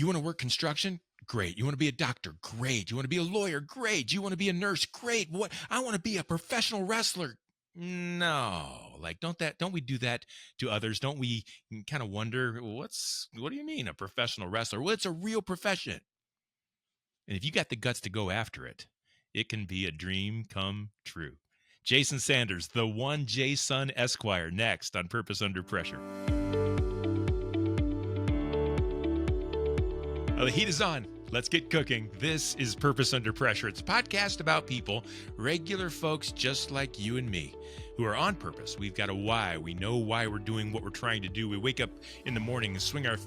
You want to work construction? Great. You want to be a doctor? Great. You want to be a lawyer? Great. You want to be a nurse? Great. What? I want to be a professional wrestler. No, like don't we do that to others? Don't we kind of wonder what do you mean a professional wrestler? Well, it's a real profession. And if you got the guts to go after it, it can be a dream come true. Jason Sanders, the one J Son Esquire, next on Purpose Under Pressure. Well, the heat is on. Let's get cooking. This is Purpose Under Pressure. It's a podcast about people, regular folks just like you and me, who are on purpose. We've got a why. We know why we're doing what we're trying to do. We wake up in the morning and swing our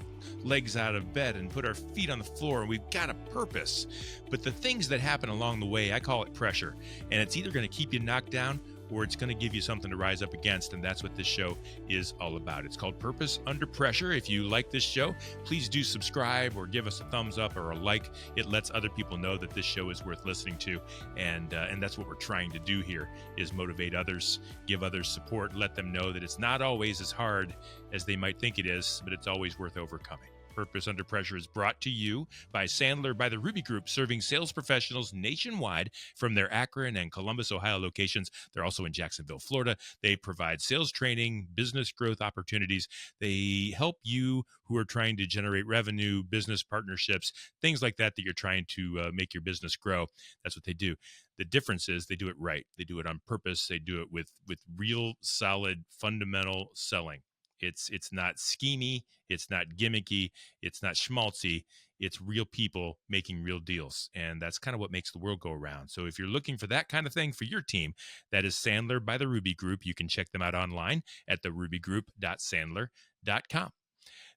legs out of bed and put our feet on the floor, and we've got a purpose. But the things that happen along the way, I call it pressure. And it's either going to keep you knocked down or it's going to give you something to rise up against. And that's what this show is all about. It's called Purpose Under Pressure. If you like this show, please do subscribe or give us a thumbs up or a like. It lets other people know that this show is worth listening to. And that's what we're trying to do here, is motivate others, give others support, let them know that it's not always as hard as they might think it is, but it's always worth overcoming. Purpose Under Pressure is brought to you by Sandler by the Ruby Group, serving sales professionals nationwide from their Akron and Columbus, Ohio locations. They're also in Jacksonville, Florida. They provide sales training, business growth opportunities. They help you who are trying to generate revenue, business partnerships, things like that you're trying to make your business grow. That's what they do. The difference is they do it right. They do it on purpose. They do it with real solid fundamental selling. It's not schemy, it's not gimmicky, it's not schmaltzy. It's real people making real deals. And that's kind of what makes the world go around. So if you're looking for that kind of thing for your team, that is Sandler by the Ruby Group. You can check them out online at therubygroup.sandler.com.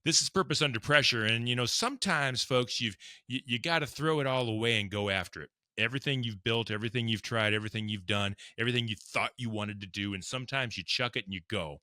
This is Purpose Under Pressure. And, sometimes, folks, you got to throw it all away and go after it. Everything you've built, everything you've tried, everything you've done, everything you thought you wanted to do. And sometimes you chuck it and you go.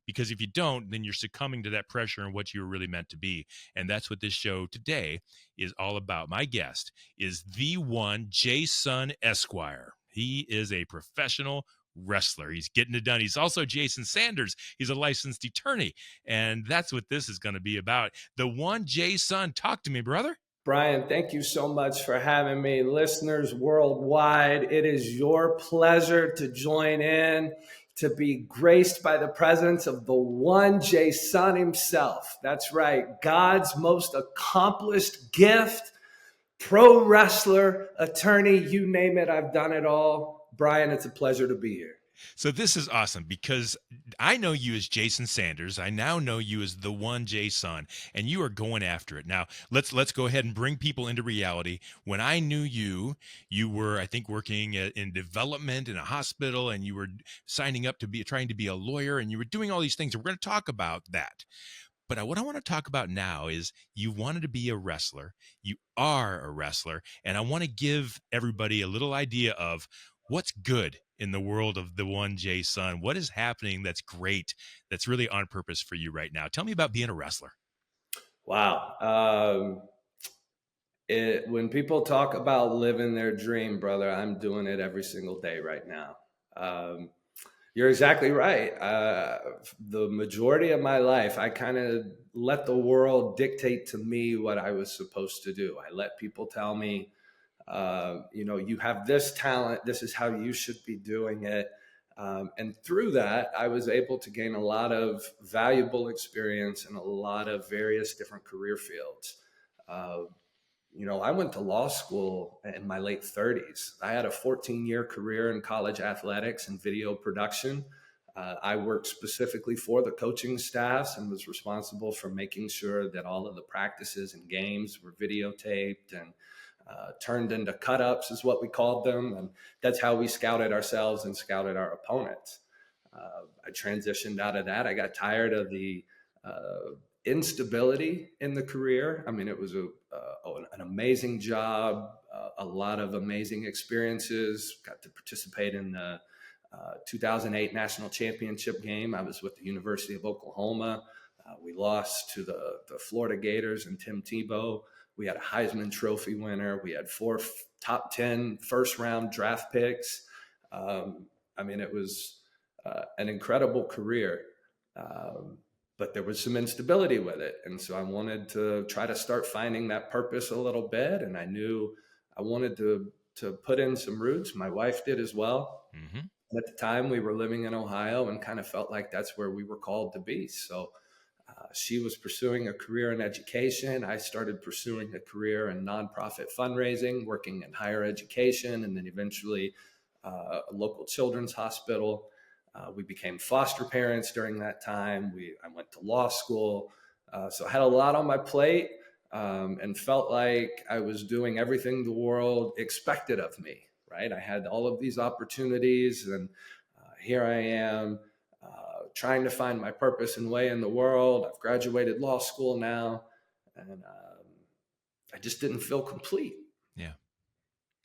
Because if you don't, then you're succumbing to that pressure and what you were really meant to be. And that's what this show today is all about. My guest is the one J Son Esquire. He is a professional wrestler. He's getting it done. He's also Jason Sanders. He's a licensed attorney. And that's what this is going to be about. The one J Son. Talk to me, brother. Brian, thank you so much for having me. Listeners worldwide, it is your pleasure to join in, to be graced by the presence of the one J Son himself. That's right. God's most accomplished gift, pro wrestler, attorney, you name it. I've done it all. Brian, it's a pleasure to be here. So this is awesome because I know you as Jason Sanders. I now know you as the one J Son, and you are going after it. Now, let's go ahead and bring people into reality. When I knew you, you were, I think, working in development in a hospital, and you were signing up to be trying to be a lawyer, and you were doing all these things. We're going to talk about that. But what I want to talk about now is you wanted to be a wrestler. You are a wrestler, and I want to give everybody a little idea of what's good in the world of the one J Son. What is happening that's great, that's really on purpose for you right now? Tell me about being a wrestler. Wow. When people talk about living their dream, brother, I'm doing it every single day right now. You're exactly right. The majority of my life, I kind of let the world dictate to me what I was supposed to do. I let people tell me, you have this talent. This is how you should be doing it. And through that, I was able to gain a lot of valuable experience in a lot of various different career fields. I went to law school in my late 30s. I had a 14-year career in college athletics and video production. I worked specifically for the coaching staffs and was responsible for making sure that all of the practices and games were videotaped and turned into cut-ups is what we called them. And that's how we scouted ourselves and scouted our opponents. I transitioned out of that. I got tired of the instability in the career. I mean, it was an amazing job, a lot of amazing experiences. Got to participate in the 2008 national championship game. I was with the University of Oklahoma. We lost to the Florida Gators and Tim Tebow. We had a Heisman Trophy winner. We had 4 top 10 first-round draft picks. It was an incredible career. but there was some instability with it. And so I wanted to try to start finding that purpose a little bit. And I knew I wanted to put in some roots. My wife did as well. Mm-hmm. At the time, we were living in Ohio and kind of felt like that's where we were called to be. So she was pursuing a career in education. I started pursuing a career in nonprofit fundraising, working in higher education, and then eventually a local children's hospital. We became foster parents during that time. I went to law school. So I had a lot on my plate, and felt like I was doing everything the world expected of me, right? I had all of these opportunities, and here I am trying to find my purpose and way in the world. I've graduated law school now, and I just didn't feel complete. Yeah.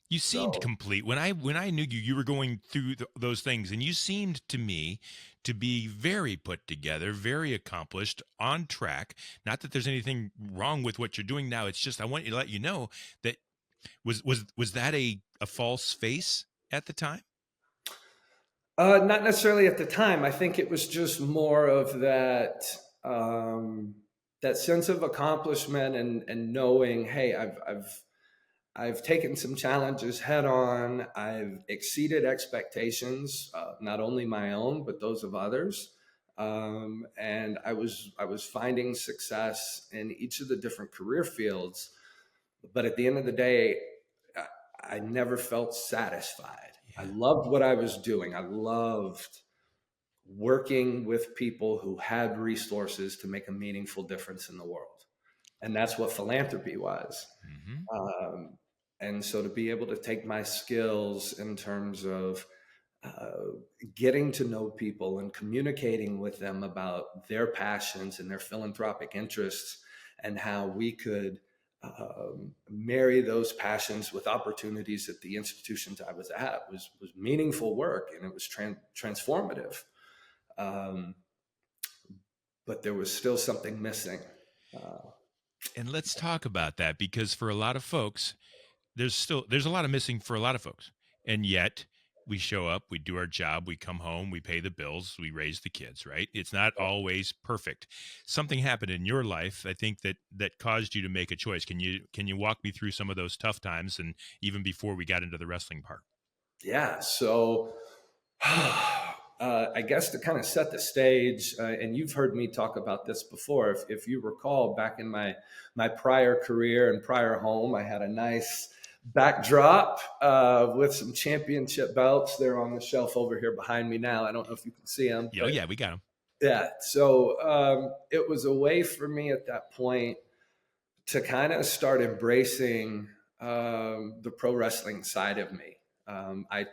You seemed So complete when I knew you. You were going through those things, and you seemed to me to be very put together, very accomplished, on track. Not that there's anything wrong with what you're doing now. It's just I want you to let you know that was that a false face at the time? not necessarily at the time. I think it was just more of that that sense of accomplishment and knowing, hey, I've taken some challenges head on. I've exceeded expectations, not only my own but those of others. And I was finding success in each of the different career fields, but at the end of the day, I never felt satisfied. I Yeah. loved what I was doing. I loved working with people who had resources to make a meaningful difference in the world. And that's what philanthropy was. Mm-hmm. Um, and so to be able to take my skills in terms of uh, getting to know people and communicating with them about their passions and their philanthropic interests, and how we could marry those passions with opportunities at the institutions I was at was meaningful work, and it was transformative. Um, but there was still something missing. Uh, And let's talk about that, because for a lot of folks, there's a lot of missing for a lot of folks. And yet we show up, we do our job, we come home, we pay the bills, we raise the kids, right? It's not always perfect. Something happened in your life, I think, that caused you to make a choice. Can you walk me through some of those tough times, and even before we got into the wrestling part? yeah. So I guess to kind of set the stage, and you've heard me talk about this before. If you recall, back in my prior career and prior home, I had a nice backdrop with some championship belts. They're on the shelf over here behind me now. I don't know if you can see them, Oh but yeah, we got them. yeah. So it was a way for me at that point to kind of start embracing the pro wrestling side of me. I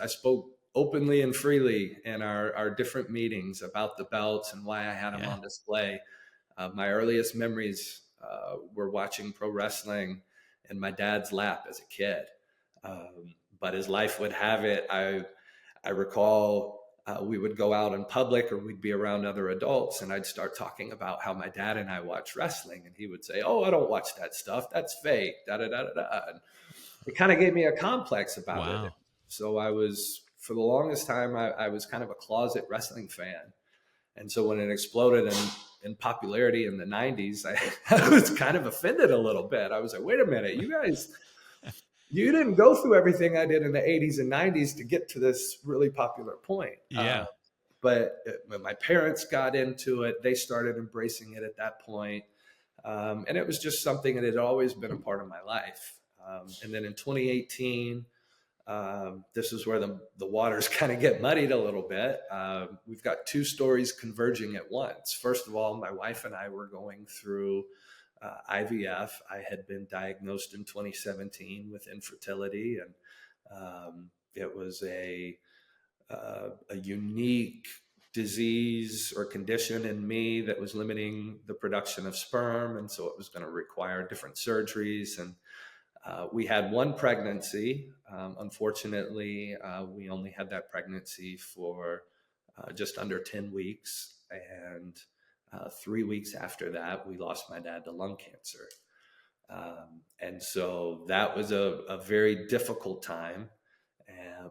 spoke openly and freely in our different meetings about the belts and why I had them Yeah. on display. My earliest memories were watching pro wrestling in my dad's lap as a kid. But as life would have it, I recall we would go out in public, or we'd be around other adults, and I'd start talking about how my dad and I watch wrestling, and he would say, "Oh, I don't watch that stuff. That's fake." Da da da da da. And it kind of gave me a complex about it. Wow. So I was, for the longest time, I was kind of a closet wrestling fan. And so when it exploded in popularity in the 90s, I was kind of offended a little bit. I was like, wait a minute, you guys, you didn't go through everything I did in the 80s and 90s to get to this really popular point. Yeah. But when my parents got into it, they started embracing it at that point. And it was just something that had always been a part of my life. And then in 2018, this is where the waters kind of get muddied a little bit. We've got two stories converging at once. First of all, my wife and I were going through IVF. I had been diagnosed in 2017 with infertility, and it was a unique disease or condition in me that was limiting the production of sperm, and so it was going to require different surgeries. And we had one pregnancy. Unfortunately, we only had that pregnancy for just under 10 weeks. And 3 weeks after that, we lost my dad to lung cancer. And so that was a very difficult time.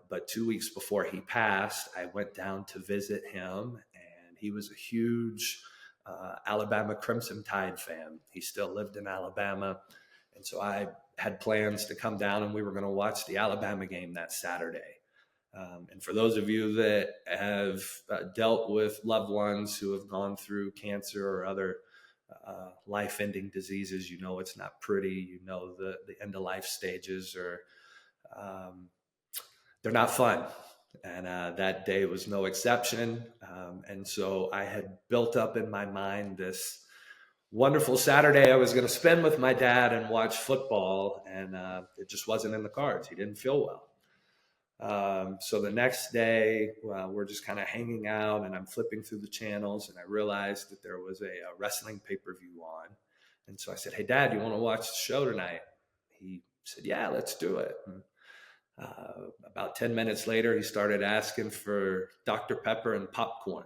But 2 weeks before he passed, I went down to visit him, and he was a huge Alabama Crimson Tide fan. He still lived in Alabama. And so I had plans to come down and we were going to watch the Alabama game that Saturday. And for those of you that have dealt with loved ones who have gone through cancer or other life-ending diseases, you know it's not pretty. You know the end-of-life stages are they're not fun. And that day was no exception. And so I had built up in my mind this wonderful Saturday I was going to spend with my dad and watch football. And it just wasn't in the cards. He didn't feel well. So the next day, we're just kind of hanging out and I'm flipping through the channels and I realized that there was a wrestling pay-per-view on. And so I said, "Hey, Dad, you want to watch the show tonight?" He said, "Yeah, let's do it." And, about 10 minutes later, he started asking for Dr. Pepper and popcorn.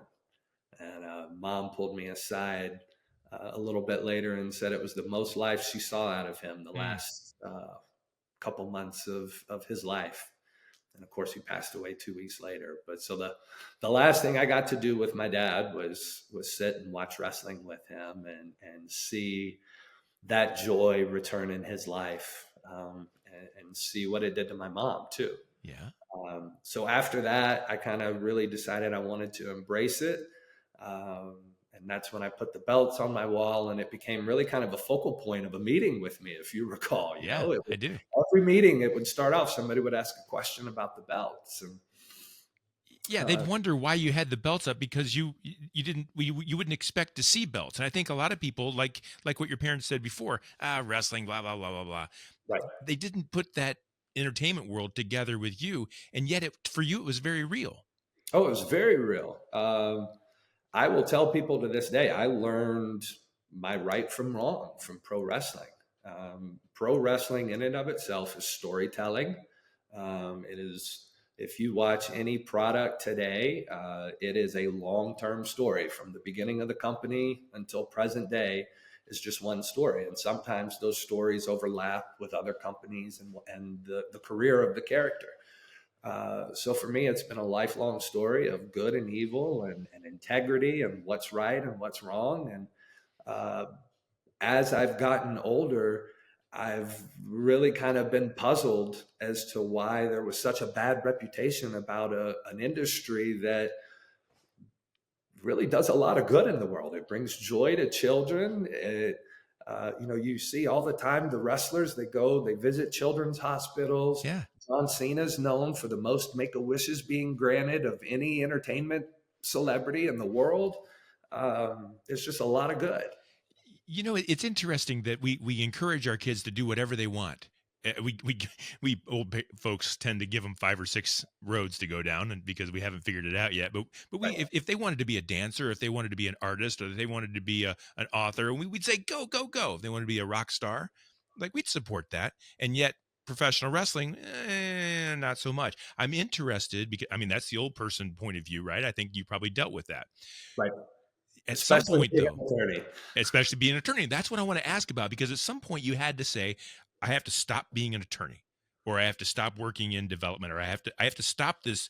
And Mom pulled me aside a little bit later and said it was the most life she saw out of him the last couple months of his life. And of course, he passed away 2 weeks later. But so the last thing I got to do with my dad was sit and watch wrestling with him and see that joy return in his life. And see what it did to my mom too. Yeah. So after that, I kind of really decided I wanted to embrace it. And that's when I put the belts on my wall and it became really kind of a focal point of a meeting with me, if you recall. I do. Every meeting, it would start off, somebody would ask a question about the belts. And yeah, they'd wonder why you had the belts up because you wouldn't expect to see belts. And I think a lot of people, like what your parents said before, wrestling, blah, blah, blah, blah, blah. Right. They didn't put that entertainment world together with you. And yet for you, it was very real. Oh, it was very real. I will tell people to this day, I learned my right from wrong from pro wrestling. Pro wrestling in and of itself is storytelling. It is, if you watch any product today, it is a long-term story from the beginning of the company until present day is just one story. And sometimes those stories overlap with other companies and the career of the character. So for me, it's been a lifelong story of good and evil and integrity and what's right and what's wrong. And as I've gotten older, I've really kind of been puzzled as to why there was such a bad reputation about an industry that really does a lot of good in the world. It brings joy to children. You see all the time the wrestlers, they visit children's hospitals. Yeah. John Cena's known for the most Make-A-Wishes being granted of any entertainment celebrity in the world. It's just a lot of good. You know, it's interesting that we encourage our kids to do whatever they want. We old folks tend to give them 5 or 6 roads to go down, and because we haven't figured it out yet. But if they wanted to be a dancer, if they wanted to be an artist, or if they wanted to be an author, we'd say go go go. If they wanted to be a rock star, like we'd support that. And yet, professional wrestling, not so much. I'm interested because that's the old person point of view, right? I think you probably dealt with that, right? At Especially some point, though, attorney. especially being an attorney. That's what I want to ask about, because at some point you had to say, I have to stop being an attorney, or I have to stop working in development, or I have to stop this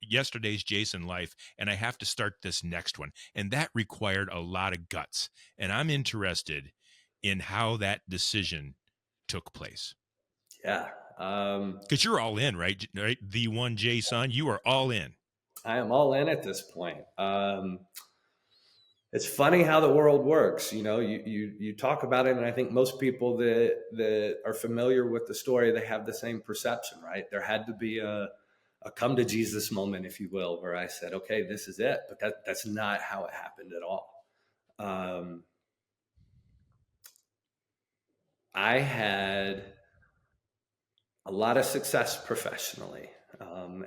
yesterday's Jason life, and I have to start this next one. And that required a lot of guts. And I'm interested in how that decision took place. Yeah. Because you're all in, right? The one Jason, you are all in. I am all in at this point. It's funny how the world works. You talk about it, and I think most people that are familiar with the story, they have the same perception, right? There had to be a come to Jesus moment, if you will, where I said, okay, this is it. But that's not how it happened at all. I had a lot of success professionally.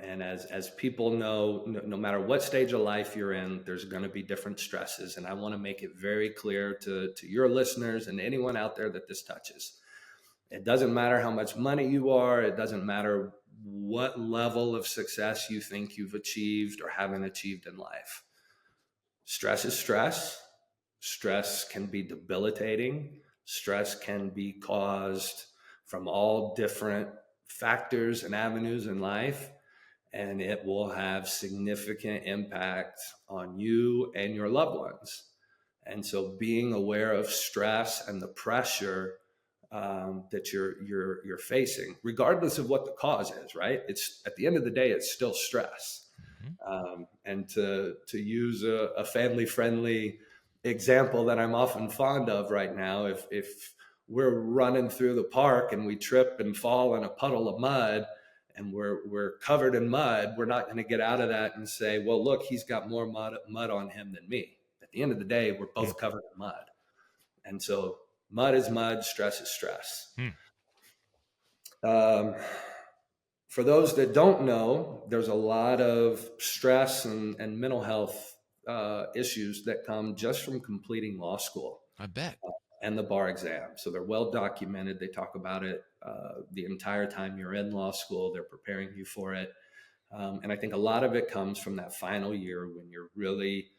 And as people know, no matter what stage of life you're in, there's going to be different stresses. And I want to make it very clear to your listeners and anyone out there that this touches. It doesn't matter how much money you are. It doesn't matter what level of success you think you've achieved or haven't achieved in life. Stress is stress. Stress can be debilitating. Stress can be caused from all different factors and avenues in life, and it will have significant impact on you and your loved ones. And so being aware of stress and the pressure that you're facing, regardless of what the cause is, right? It's at the end of the day, it's still stress. And to use a family friendly example that I'm often fond of right now, if we're running through the park and we trip and fall in a puddle of mud and we're covered in mud, we're not going to get out of that and say, well, look, he's got more mud on him than me. At the end of the day, we're both covered in mud. And so mud is mud, stress is stress. For those that don't know, there's a lot of stress and mental health issues that come just from completing law school. I bet. And the bar exam. So they're well documented. They talk about it the entire time you're in law school. They're preparing you for it. And I think a lot of it comes from that final year when you're really,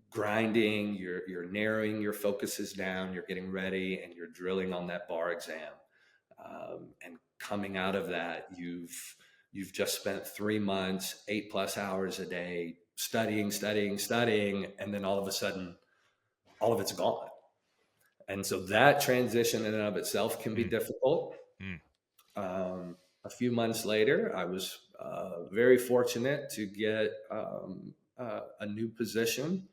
grinding, you're narrowing your focuses down, you're getting ready, and you're drilling on that bar exam. And coming out of that, you've just spent 3 months, 8+ hours a day studying, and then all of a sudden, all of it's gone. And so that transition in and of itself can be difficult. A few months later, I was very fortunate to get a new position.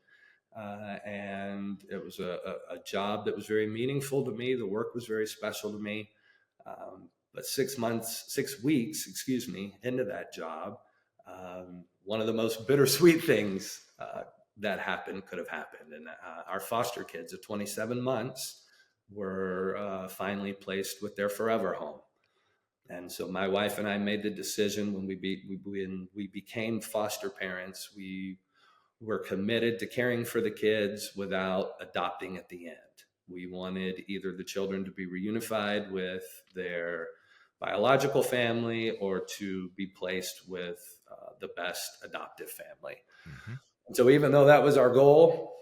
And it was a job that was very meaningful to me. The work was very special to me. But 6 weeks, into that job, one of the most bittersweet things that could have happened. And our foster kids of 27 months were finally placed with their forever home. And so my wife and I made the decision when we became foster parents, we were committed to caring for the kids without adopting at the end. We wanted either the children to be reunified with their biological family or to be placed with the best adoptive family. And so even though that was our goal,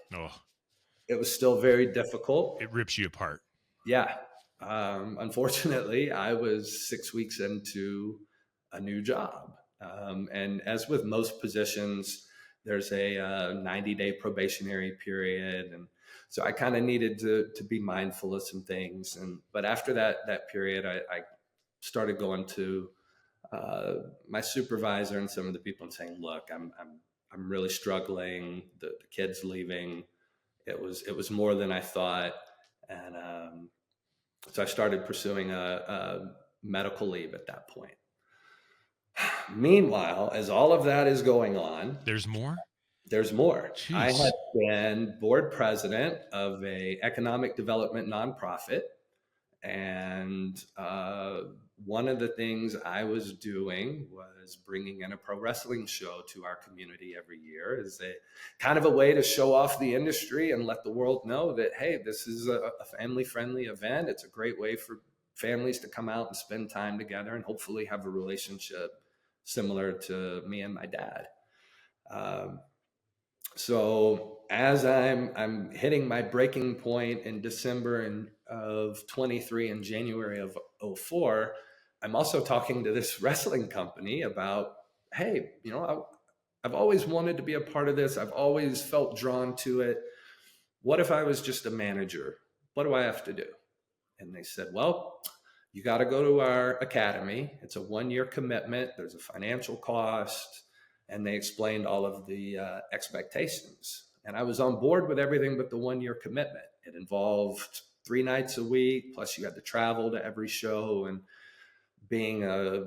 it was still very difficult. It rips you apart. Yeah. Unfortunately, I was 6 weeks into a new job. And as with most positions, there's a 90-day probationary period. And so I kind of needed to be mindful of some things. But after that period, I started going to my supervisor and some of the people and saying, look, I'm really struggling. The kid's leaving. It was more than I thought. And so I started pursuing a medical leave at that point. Meanwhile, as all of that is going on, there's more. Jeez. I had been board president of a economic development nonprofit. And one of the things I was doing was bringing in a pro wrestling show to our community every year as a kind of a way to show off the industry and let the world know that, hey, this is a family-friendly event. It's a great way for families to come out and spend time together and hopefully have a relationship similar to me and my dad. So as I'm hitting my breaking point in December of 23 and January of 04, I'm also talking to this wrestling company about, hey, I've always wanted to be a part of this. I've always felt drawn to it. What if I was just a manager? What do I have to do? And they said, well, you got to go to our academy. It's a 1-year commitment. There's a financial cost. And they explained all of the expectations. And I was on board with everything but the 1-year commitment. It involved 3 nights a week, plus you had to travel to every show. And being a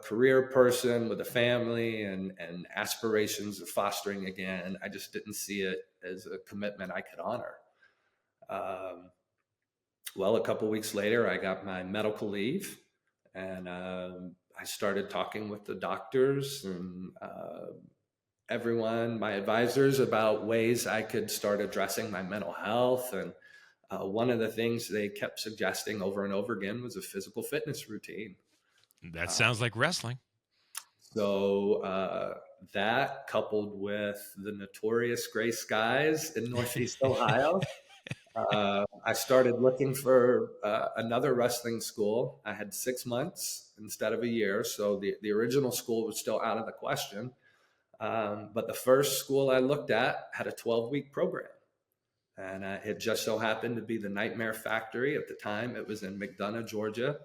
career person with a family and aspirations of fostering again, I just didn't see it as a commitment I could honor. Well, a couple of weeks later, I got my medical leave, and I started talking with the doctors and everyone, my advisors, about ways I could start addressing my mental health. And one of the things they kept suggesting over and over again was a physical fitness routine. That sounds like wrestling. So that, coupled with the notorious gray skies in Northeast Ohio, I started looking for another wrestling school. I had 6 months instead of a year. So the original school was still out of the question. But the first school I looked at had a 12-week program. And it just so happened to be the Nightmare Factory at the time. It was in McDonough, Georgia.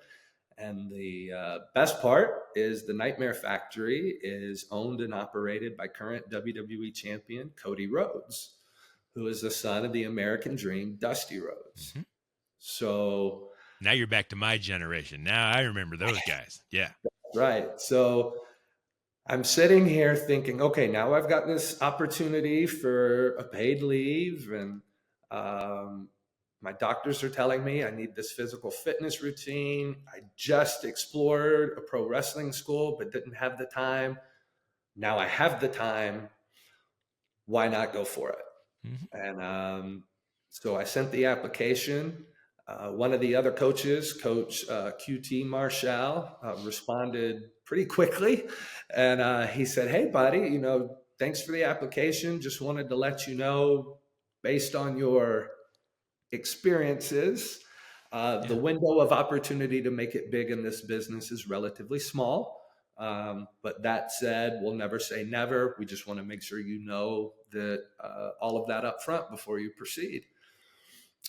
And the best part is the Nightmare Factory is owned and operated by current WWE champion Cody Rhodes, who is the son of the American Dream, Dusty Rhodes. Mm-hmm. So now you're back to my generation. Now I remember those guys. Yeah. Right. So I'm sitting here thinking, okay, now I've got this opportunity for a paid leave, and my doctors are telling me I need this physical fitness routine. I just explored a pro wrestling school, but didn't have the time. Now I have the time. Why not go for it? Mm-hmm. And so I sent the application. One of the other coaches, Coach QT Marshall, responded pretty quickly. And he said, hey, buddy, thanks for the application. Just wanted to let you know, based on your experiences, the window of opportunity to make it big in this business is relatively small. But that said, we'll never say never. We just want to make sure you know that all of that up front before you proceed.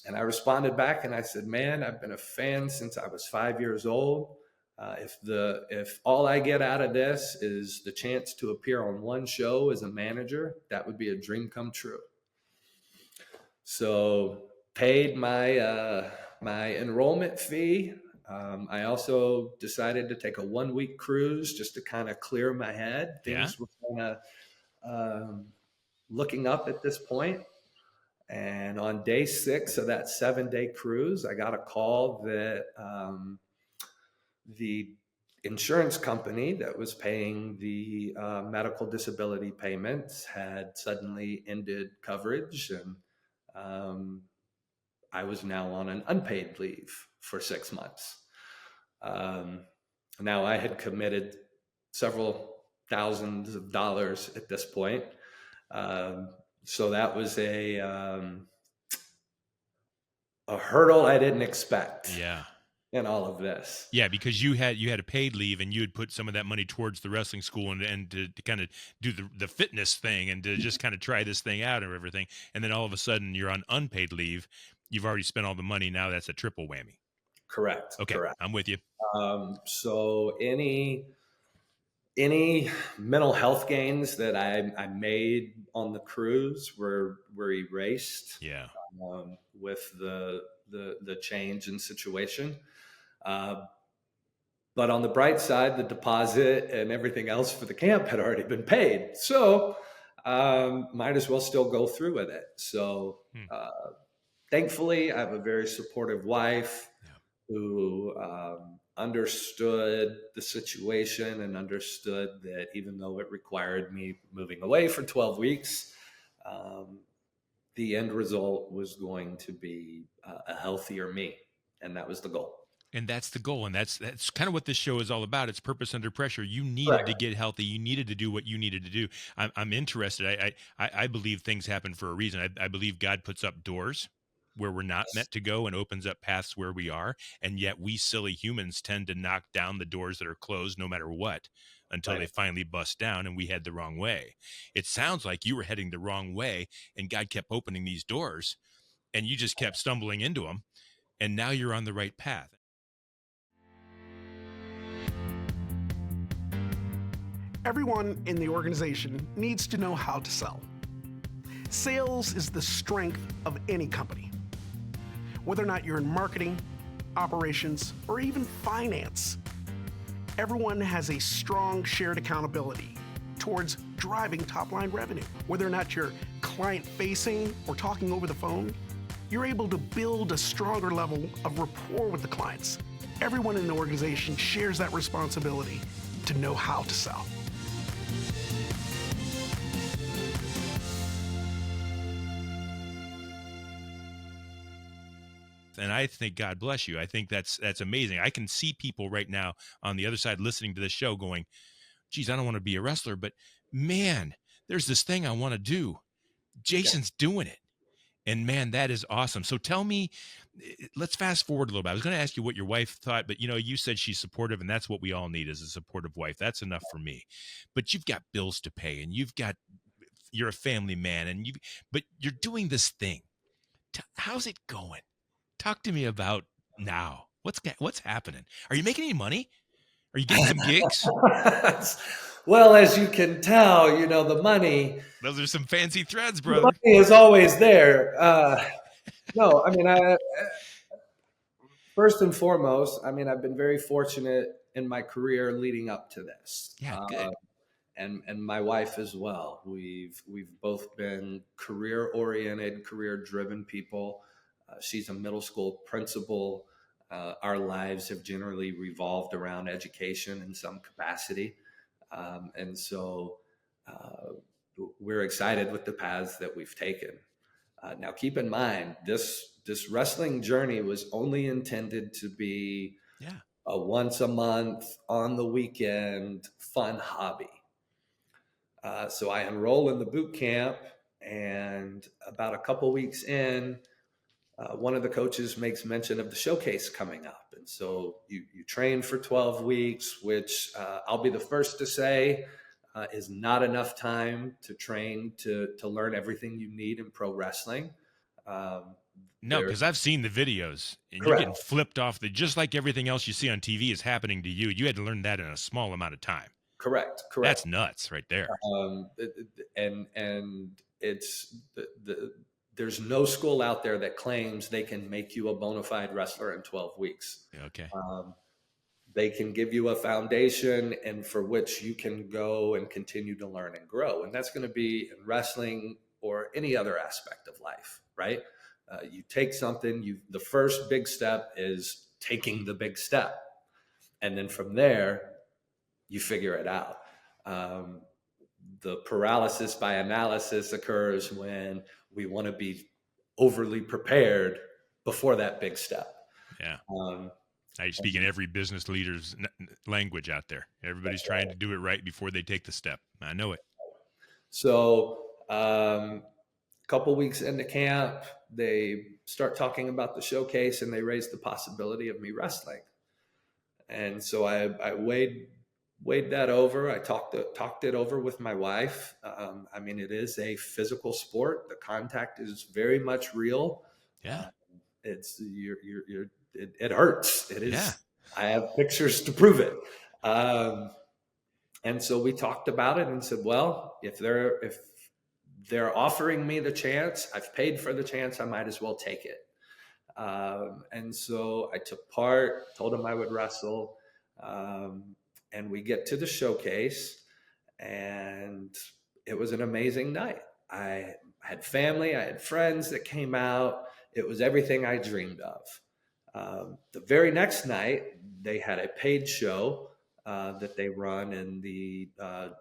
And I responded back and I said, man, I've been a fan since I was 5 years old. If all I get out of this is the chance to appear on one show as a manager, that would be a dream come true. So paid my enrollment fee. I also decided to take a 1-week cruise just to kind of clear my head. Things were kind of looking up at this point. And on day 6 of that 7-day cruise, I got a call that the insurance company that was paying the medical disability payments had suddenly ended coverage, and I was now on an unpaid leave for 6 months. Now I had committed several thousands of dollars at this point. So that was a hurdle I didn't expect. Yeah. In all of this. Yeah, because you had a paid leave and you had put some of that money towards the wrestling school and to kind of do the fitness thing and to just kind of try this thing out and everything. And then all of a sudden you're on unpaid leave. You've already spent all the money. Now that's a triple whammy. Correct. Okay. Correct. I'm with you. So any mental health gains that I made on the cruise were erased. Yeah. With the change in situation. But on the bright side, the deposit and everything else for the camp had already been paid. So might as well still go through with it. So thankfully, I have a very supportive wife who understood the situation and understood that even though it required me moving away for 12 weeks, the end result was going to be a healthier me. And that was the goal. And that's the goal. And that's kind of what this show is all about. It's purpose under pressure. You needed to get healthy. You needed to do what you needed to do. I'm interested. I believe things happen for a reason. I believe God puts up doors where we're not meant to go and opens up paths where we are. And yet we silly humans tend to knock down the doors that are closed no matter what until they finally bust down and we head the wrong way. It sounds like you were heading the wrong way and God kept opening these doors and you just kept stumbling into them. And now you're on the right path. Everyone in the organization needs to know how to sell. Sales is the strength of any company. Whether or not you're in marketing, operations, or even finance, everyone has a strong shared accountability towards driving top-line revenue. Whether or not you're client-facing or talking over the phone, you're able to build a stronger level of rapport with the clients. Everyone in the organization shares that responsibility to know how to sell. And I think God bless you. I think that's amazing. I can see people right now on the other side listening to this show going, geez, I don't want to be a wrestler, but man, there's this thing I want to do. Jason's doing it. And man, that is awesome. So tell me, let's fast forward a little bit. I was going to ask you what your wife thought, but you said she's supportive, and that's what we all need, is a supportive wife. That's enough for me. But you've got bills to pay, and you're a family man, but you're doing this thing. How's it going? Talk to me about now. What's happening? Are you making any money? Are you getting some gigs? Well, as you can tell, the money. Those are some fancy threads, The brother. money is always there. No, I mean, first and foremost, I mean, I've been very fortunate in my career leading up to this. Yeah, good. And my wife as well. We've both been career oriented, career driven people. She's a middle school principal. Our lives have generally revolved around education in some capacity. And so we're excited with the paths that we've taken. Now, keep in mind, this wrestling journey was only intended to be a once a month, on the weekend, fun hobby. So I enroll in the boot camp, and about a couple weeks in, one of the coaches makes mention of the showcase coming up. And so you train for 12 weeks, which I'll be the first to say is not enough time to train to learn everything you need in pro wrestling. No, because I've seen the videos, and Correct. You're getting flipped off. Just like everything else you see on TV is happening to you. You had to learn that in a small amount of time. Correct. That's nuts right there. And it's there's no school out there that claims they can make you a bona fide wrestler in 12 weeks. Okay. They can give you a foundation and for which you can go and continue to learn and grow. And that's going to be in wrestling or any other aspect of life, right? You take something, the first big step is taking the big step. And then from there, you figure it out. The paralysis by analysis occurs when we want to be overly prepared before that big step. Yeah. I speak in every business leader's language out there. Everybody's trying to do it right before they take the step. I know it. So a couple weeks into camp, they start talking about the showcase, and they raise the possibility of me wrestling. And so I weighed that over. I talked it over with my wife. I mean, it is a physical sport. The contact is very much real. Yeah. It hurts. It is. Yeah. I have pictures to prove it. And so we talked about it and said, well, if they're offering me the chance, I've paid for the chance, I might as well take it. And so I took part, told them I would wrestle. And we get to the showcase, and it was an amazing night. I had family, I had friends that came out. It was everything I dreamed of. The very next night, they had a paid show that they run in the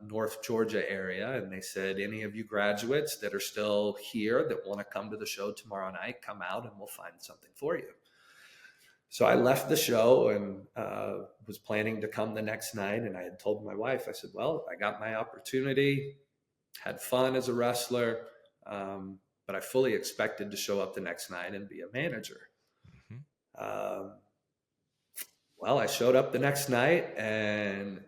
North Georgia area. And they said, any of you graduates that are still here that want to come to the show tomorrow night, come out and we'll find something for you. So I left the show and was planning to come the next night. And I had told my wife, I said, well, I got my opportunity, had fun as a wrestler, but I fully expected to show up the next night and be a manager. Mm-hmm. Well, I showed up the next night, and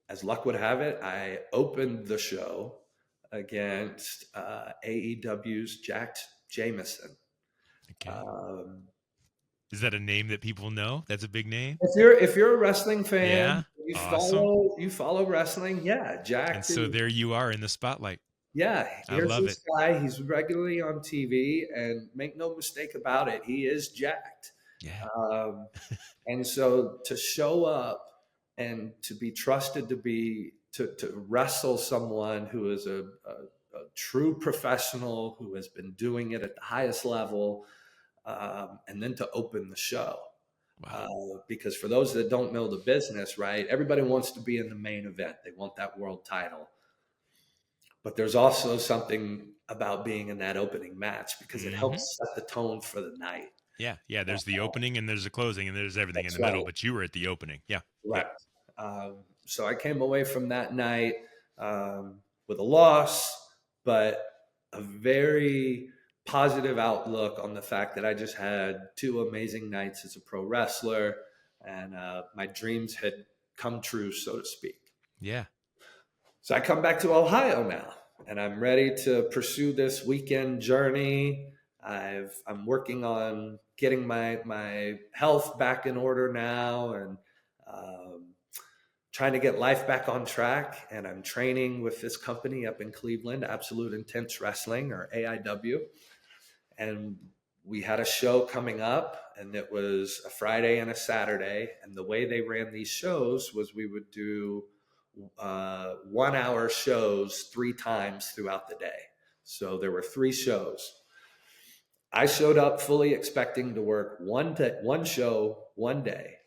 as luck would have it, I opened the show against AEW's Jack Jameson. Okay. Is that a name that people know? That's a big name. If you're a wrestling fan, awesome. you follow wrestling. Yeah, Jack. And so there you are in the spotlight. Yeah, I love this guy. He's regularly on TV, and make no mistake about it, he is jacked. Yeah. And so to show up and to be trusted to wrestle someone who is a true professional, who has been doing it at the highest level. And then to open the show. Wow. Because for those that don't know the business, right, everybody wants to be in the main event. They want that world title. But there's also something about being in that opening match because it helps set the tone for the night. Yeah. Yeah. There's the opening and there's the closing and there's everything in the middle, but you were at the opening. Yeah. Right. So I came away from that night with a loss, but a very positive outlook on the fact that I just had 2 amazing nights as a pro wrestler, and my dreams had come true, so to speak. Yeah. So I come back to Ohio now, and I'm ready to pursue this weekend journey. I'm working on getting my health back in order now, and trying to get life back on track. And I'm training with this company up in Cleveland, Absolute Intense Wrestling, or AIW. And we had a show coming up, and it was a Friday and a Saturday. And the way they ran these shows was we would do 1-hour shows 3 times throughout the day. So there were 3 shows. I showed up fully expecting to work one show, one day.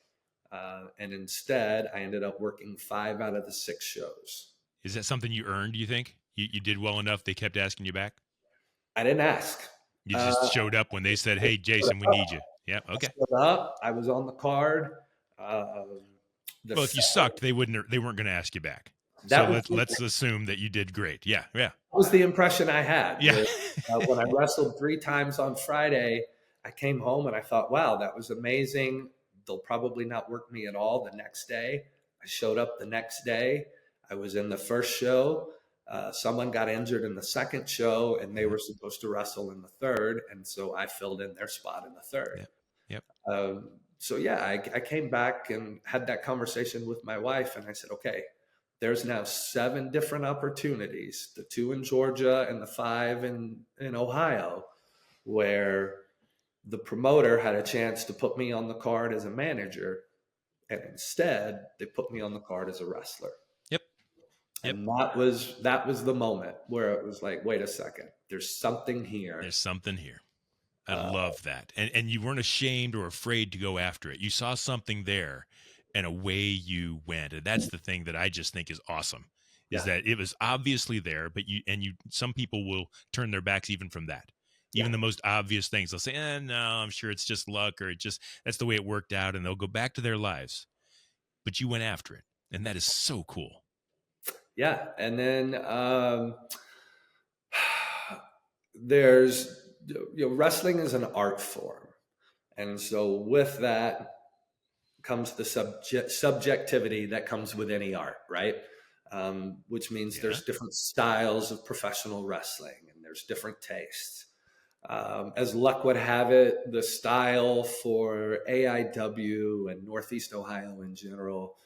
And instead, I ended up working 5 out of the 6 shows. Is that something you earned, do you think? You did well enough, they kept asking you back? I didn't ask. You just showed up when they said, hey, Jason, we need you. Yeah, okay. I showed up. I was on the card. Well, if you sucked, they weren't going to ask you back. So let's assume that you did great. Yeah. That was the impression I had. Yeah. When I wrestled 3 times on Friday, I came home and I thought, wow, that was amazing. They'll probably not work me at all the next day. I showed up the next day. I was in the first show. Someone got injured in the second show, and they were supposed to wrestle in the third. And so I filled in their spot in the third. Yep. So yeah, I came back and had that conversation with my wife, and I said, okay, there's now 7 different opportunities, the 2 in Georgia and the 5 in Ohio, where the promoter had a chance to put me on the card as a manager, and instead they put me on the card as a wrestler. Yep. And that was the moment where it was like, wait a second, there's something here. There's something here. I love that. And you weren't ashamed or afraid to go after it. You saw something there, and away you went. And that's the thing that I just think is awesome, is that it was obviously there, but some people will turn their backs even from that. Even the most obvious things, they'll say, no, I'm sure it's just luck, or that's the way it worked out, and they'll go back to their lives. But you went after it, and that is so cool. Yeah. And then there's, wrestling is an art form. And so with that comes the subjectivity that comes with any art, right? Which means there's different styles of professional wrestling, and there's different tastes. As luck would have it, the style for AIW and Northeast Ohio in general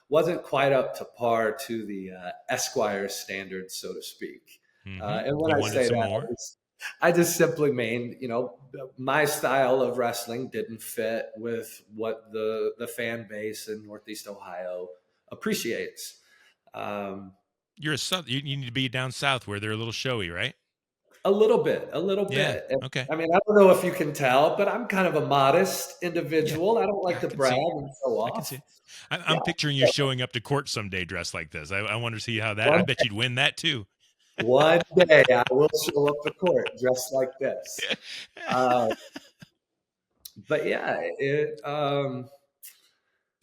wasn't quite up to par to the Esquire standards, so to speak. Mm-hmm. And when I say that, I just simply mean, my style of wrestling didn't fit with what the fan base in Northeast Ohio appreciates. You need to be down south where they're a little showy, right? A little bit. Okay. I mean, I don't know if you can tell, but I'm kind of a modest individual. I don't like to brag and show off. I can see. I'm picturing you showing up to court someday dressed like this. I want to see how that. I bet you'd win that too. One day I will show up to court dressed like this. But yeah,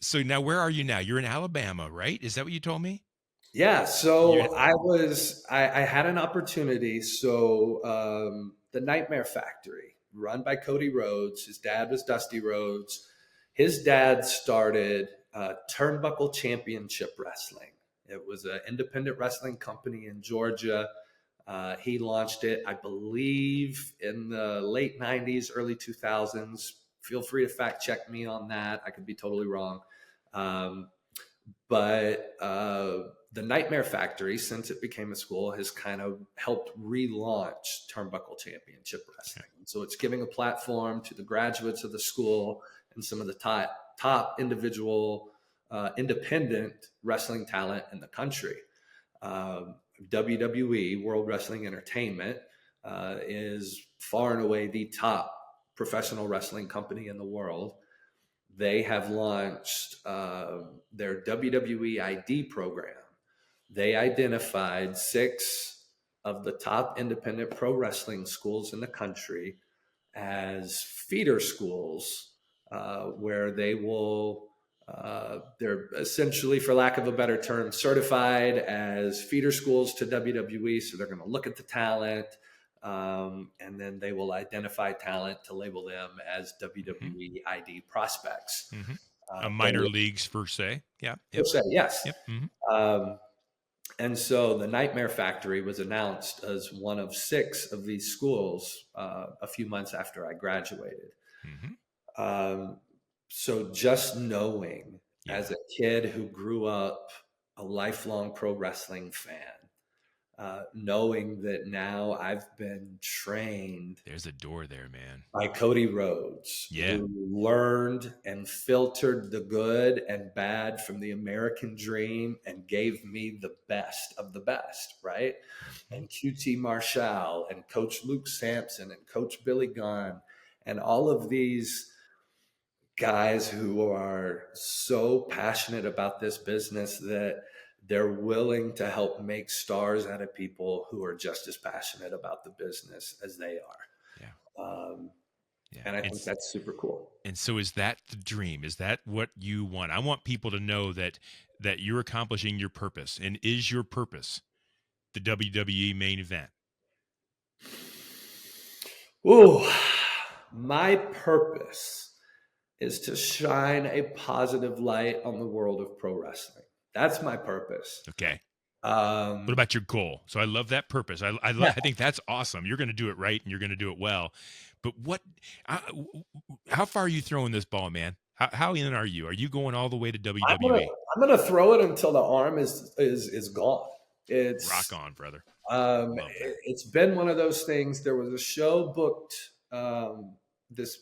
So now, where are you now? You're in Alabama, right? Is that what you told me? Yeah. So I had an opportunity. So the Nightmare Factory, run by Cody Rhodes. His dad was Dusty Rhodes. His dad started Turnbuckle Championship Wrestling. It was an independent wrestling company in Georgia. He launched it, I believe, in the late 90s, early 2000s. Feel free to fact check me on that. I could be totally wrong. But the Nightmare Factory, since it became a school, has kind of helped relaunch Turnbuckle Championship Wrestling. And so it's giving a platform to the graduates of the school and some of the top individual independent wrestling talent in the country. WWE, World Wrestling Entertainment, is far and away the top professional wrestling company in the world. They have launched their WWE ID program. They identified 6 of the top independent pro wrestling schools in the country as feeder schools, where they will they're essentially, for lack of a better term, certified as feeder schools to WWE. So they're going to look at the talent. And then they will identify talent to label them as WWE ID prospects. Minor leagues per se. Yeah. Per se, yes. Yep. And so the Nightmare Factory was announced as one of 6 of these schools a few months after I graduated. So just knowing as a kid who grew up a lifelong pro wrestling fan, knowing that now I've been trained. There's a door there, man. By Cody Rhodes, who learned and filtered the good and bad from the American dream and gave me the best of the best, right? And QT Marshall and Coach Luke Sampson and Coach Billy Gunn and all of these guys who are so passionate about this business that they're willing to help make stars out of people who are just as passionate about the business as they are. And I think that's super cool. And so is that the dream? Is that what you want? I want people to know that you're accomplishing your purpose. And is your purpose the WWE main event? Ooh, my purpose is to shine a positive light on the world of pro wrestling. That's my purpose. Okay. What about your goal? So I love that purpose. I think that's awesome. You're going to do it right and you're going to do it well. But how far are you throwing this ball, man? How in are you? Are you going all the way to WWE? I'm going to throw it until the arm is gone. It's rock on, brother. It's been one of those things. There was a show booked, this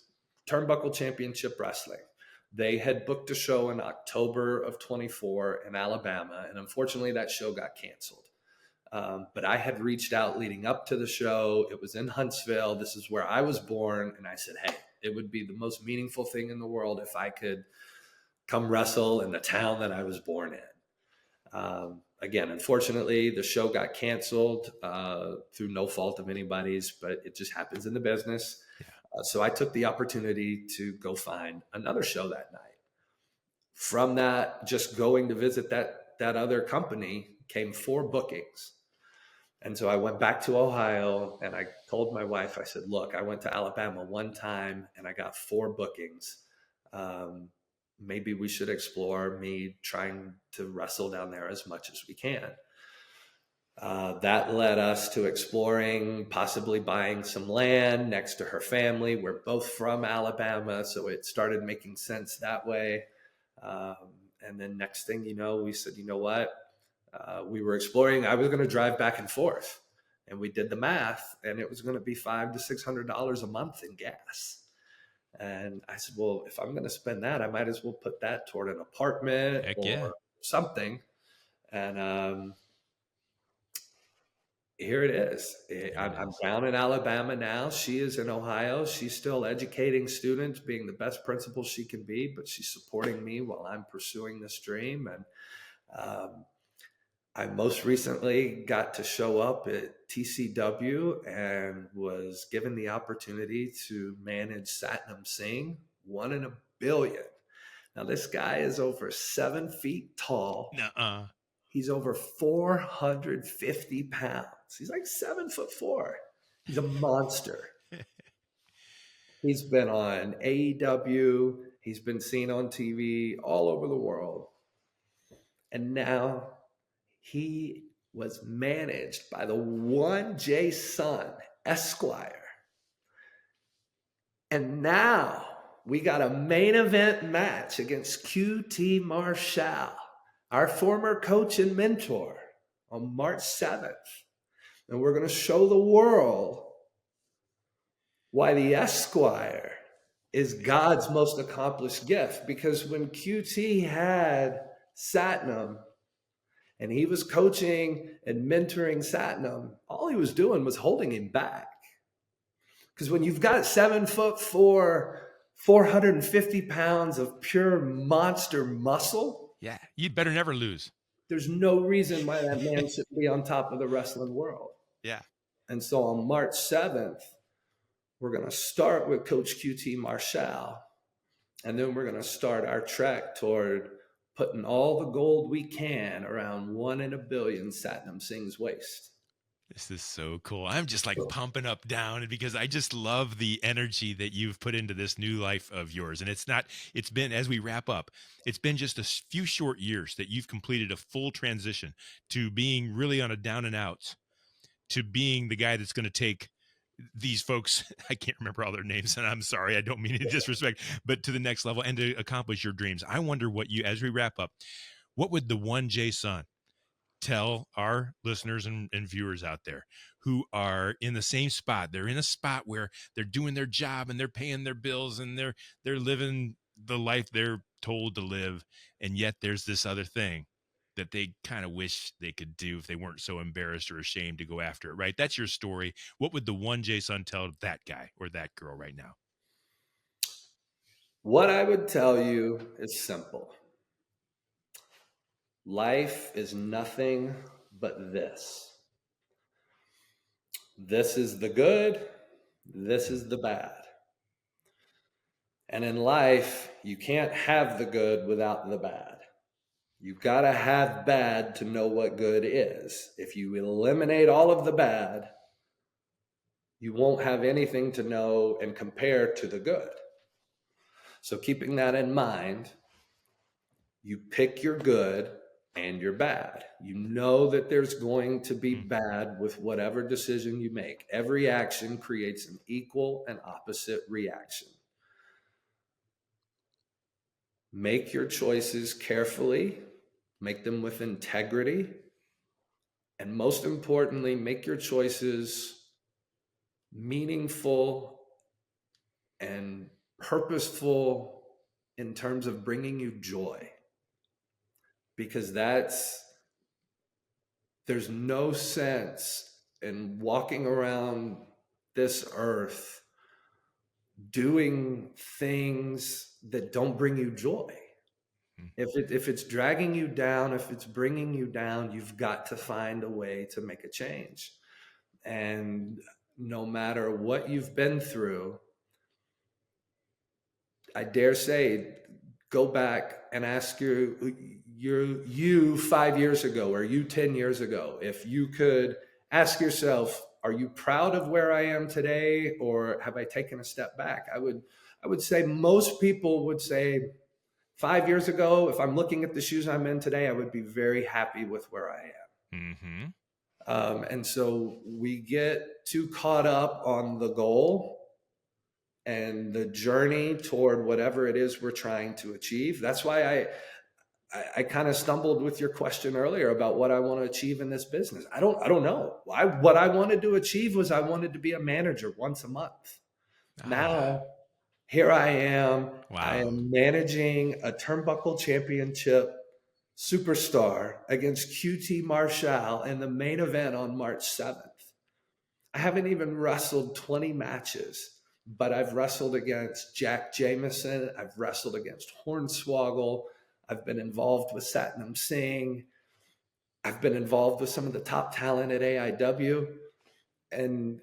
Turnbuckle Championship Wrestling. They had booked a show in October of 24 in Alabama, and unfortunately that show got canceled. But I had reached out leading up to the show. It was in Huntsville. This is where I was born. And I said, hey, it would be the most meaningful thing in the world if I could come wrestle in the town that I was born in. Again, unfortunately, the show got canceled through no fault of anybody's, but it just happens in the business. So I took the opportunity to go find another show that night. From that, just going to visit that other company came 4 bookings. And so I went back to Ohio and I told my wife, I said, look, I went to Alabama one time and I got 4 bookings. Maybe we should explore me trying to wrestle down there as much as we can. That led us to exploring possibly buying some land next to her family. We're both from Alabama, so it started making sense that way. And then next thing you know, we said, you know what? We were exploring. I was going to drive back and forth, and we did the math, and it was going to be $500 to $600 a month in gas. And I said, well, if I'm going to spend that, I might as well put that toward an apartment or something. And here it is. I'm down in Alabama now. She is in Ohio. She's still educating students, being the best principal she can be, but she's supporting me while I'm pursuing this dream. And I most recently got to show up at TCW and was given the opportunity to manage Satnam Singh, 1 in a billion. Now, this guy is over 7 feet tall. He's over 450 pounds. He's like 7'4". He's a monster. He's been on AEW. He's been seen on TV all over the world. And now he was managed by the 1J son, Esquire. And now we got a main event match against QT Marshall, our former coach and mentor, on March 7th. And we're going to show the world why the Esquire is God's most accomplished gift. Because when QT had Satnam and he was coaching and mentoring Satnam, all he was doing was holding him back. Because when you've got 7'4", 450 pounds of pure monster muscle, you'd better never lose. There's no reason why that man shouldn't be on top of the wrestling world. Yeah. And so on March 7th, we're going to start with Coach QT Marshall, and then we're going to start our trek toward putting all the gold we can around 1 in a billion Satnam Singh's waist. This is so cool. I'm just like pumping up down because I just love the energy that you've put into this new life of yours. And it's been, as we wrap up, it's been just a few short years that you've completed a full transition to being really on a down and out, to being the guy that's going to take these folks, I can't remember all their names, and I'm sorry, I don't mean any disrespect, but to the next level and to accomplish your dreams. I wonder what you, as we wrap up, what would the one Jay Son tell our listeners and viewers out there who are in the same spot? They're in a spot where they're doing their job and they're paying their bills and they're living the life they're told to live, and yet there's this other thing that they kind of wish they could do if they weren't so embarrassed or ashamed to go after it, right? That's your story. What would the one Jay Son tell that guy or that girl right now? What I would tell you is simple. Life is nothing but this. This is the good, this is the bad. And in life, you can't have the good without the bad. You've got to have bad to know what good is. If you eliminate all of the bad, you won't have anything to know and compare to the good. So keeping that in mind, you pick your good and your bad. You know that there's going to be bad with whatever decision you make. Every action creates an equal and opposite reaction. Make your choices carefully, make them with integrity, and most importantly, make your choices meaningful and purposeful in terms of bringing you joy. Because there's no sense in walking around this earth doing things that don't bring you joy. If it's dragging you down, if it's bringing you down, you've got to find a way to make a change. And no matter what you've been through, I dare say, go back and ask you 5 years ago or you 10 years ago, if you could ask yourself, are you proud of where I am today, or have I taken a step back? I would say most people would say 5 years ago, if I'm looking at the shoes I'm in today, I would be very happy with where I am. Mm-hmm. And so we get too caught up on the goal and the journey toward whatever it is we're trying to achieve. That's why I kind of stumbled with your question earlier about what I want to achieve in this business. I don't know. What I wanted to achieve was I wanted to be a manager once a month. Now, here I am. Wow. I am managing a turnbuckle championship superstar against QT Marshall in the main event on March 7th. I haven't even wrestled 20 matches, but I've wrestled against Jack Jameson. I've wrestled against Hornswoggle. I've been involved with Satnam Singh. I've been involved with some of the top talent at AIW. And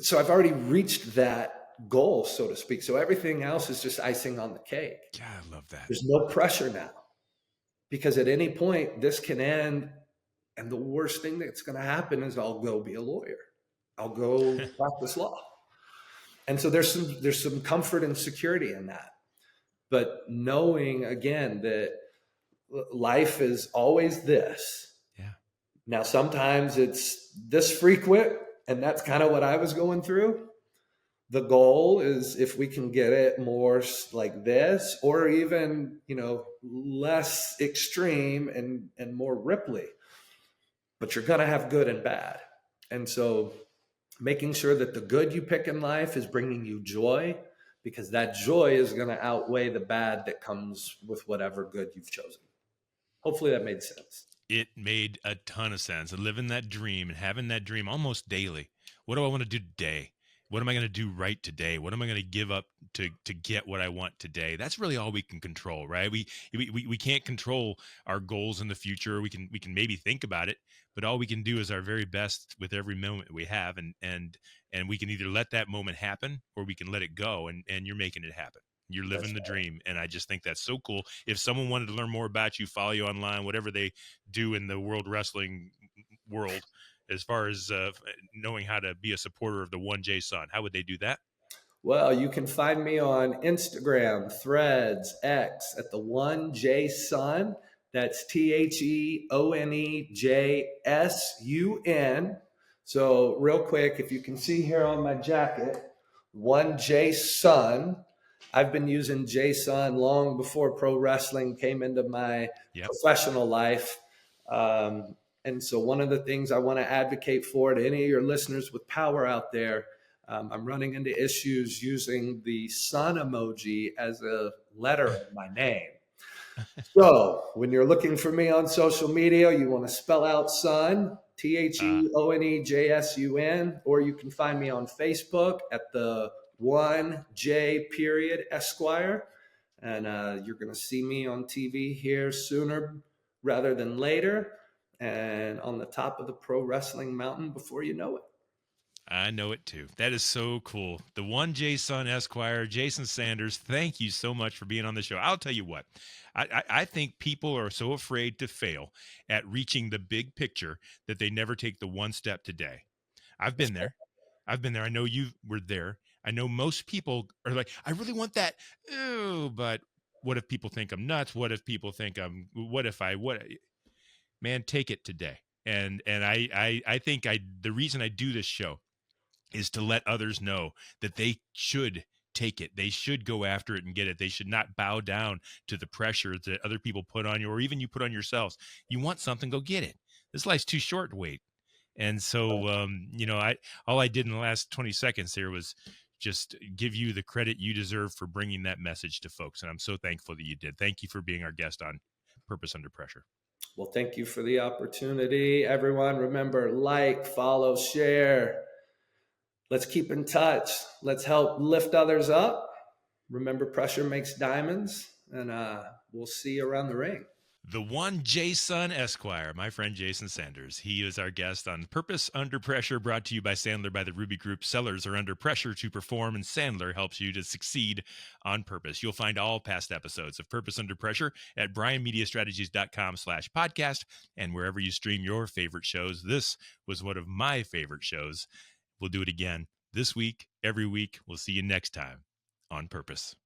so I've already reached that goal, so to speak. So everything else is just icing on the cake. God, I love that. There's no pressure now, because at any point this can end. And the worst thing that's going to happen is I'll go be a lawyer. I'll go practice law. And so there's some comfort and security in that. But knowing, again, that life is always this. Yeah. Now, sometimes it's this frequent, and that's kind of what I was going through. The goal is if we can get it more like this, or even, less extreme and more ripply. But you're going to have good and bad. And so making sure that the good you pick in life is bringing you joy, because that joy is going to outweigh the bad that comes with whatever good you've chosen. Hopefully that made sense. It made a ton of sense. And living that dream and having that dream almost daily. What do I want to do today? What am I going to do right today? What am I going to give up to get what I want today? That's really all we can control, right? We can't control our goals in the future. We can maybe think about it, but all we can do is our very best with every moment we have, and we can either let that moment happen or we can let it go, and you're making it happen. You're living the dream, and I just think that's so cool. If someone wanted to learn more about you, follow you online, whatever they do in the World Wrestling world, as far as knowing how to be a supporter of the 1J Sun? How would they do that? Well, you can find me on Instagram, Threads, X at the 1J Sun. That's TheOneJSUN. So, real quick, if you can see here on my jacket, 1J Sun. I've been using JSUN long before pro wrestling came into my professional life. And so, one of the things I want to advocate for to any of your listeners with power out there, I'm running into issues using the sun emoji as a letter in my name. So when you're looking for me on social media, you want to spell out sun, TheOneJSUN, or you can find me on Facebook at the 1J Esquire. And you're going to see me on TV here sooner rather than later, and on the top of the pro wrestling mountain before you know it. I know it too. That is so cool. The 1J Sun Esquire, Jason Sanders, thank you so much for being on the show. I'll tell you what, I think people are so afraid to fail at reaching the big picture that they never take the one step today. I've been there. I know you were there. I know most people are like, I really want that. Oh, but what if people think I'm nuts? What if people think man, take it today. And I think the reason I do this show is to let others know that they should take it. They should go after it and get it. They should not bow down to the pressure that other people put on you, or even you put on yourselves. You want something, go get it. This life's too short to wait. And so, all I did in the last 20 seconds here was just give you the credit you deserve for bringing that message to folks. And I'm so thankful that you did. Thank you for being our guest on Purpose Under Pressure. Well, thank you for the opportunity. Everyone, remember, like, follow, share. Let's keep in touch. Let's help lift others up. Remember, pressure makes diamonds, and we'll see you around the ring. The 1J Sun Esquire, my friend Jason Sanders. He is our guest on Purpose Under Pressure, brought to you by Sandler by the Ruby Group. Sellers are under pressure to perform, and Sandler helps you to succeed on purpose. You'll find all past episodes of Purpose Under Pressure at brianmediastrategies.com/podcast and wherever you stream your favorite shows. This was one of my favorite shows. We'll do it again this week, every week. We'll see you next time on Purpose.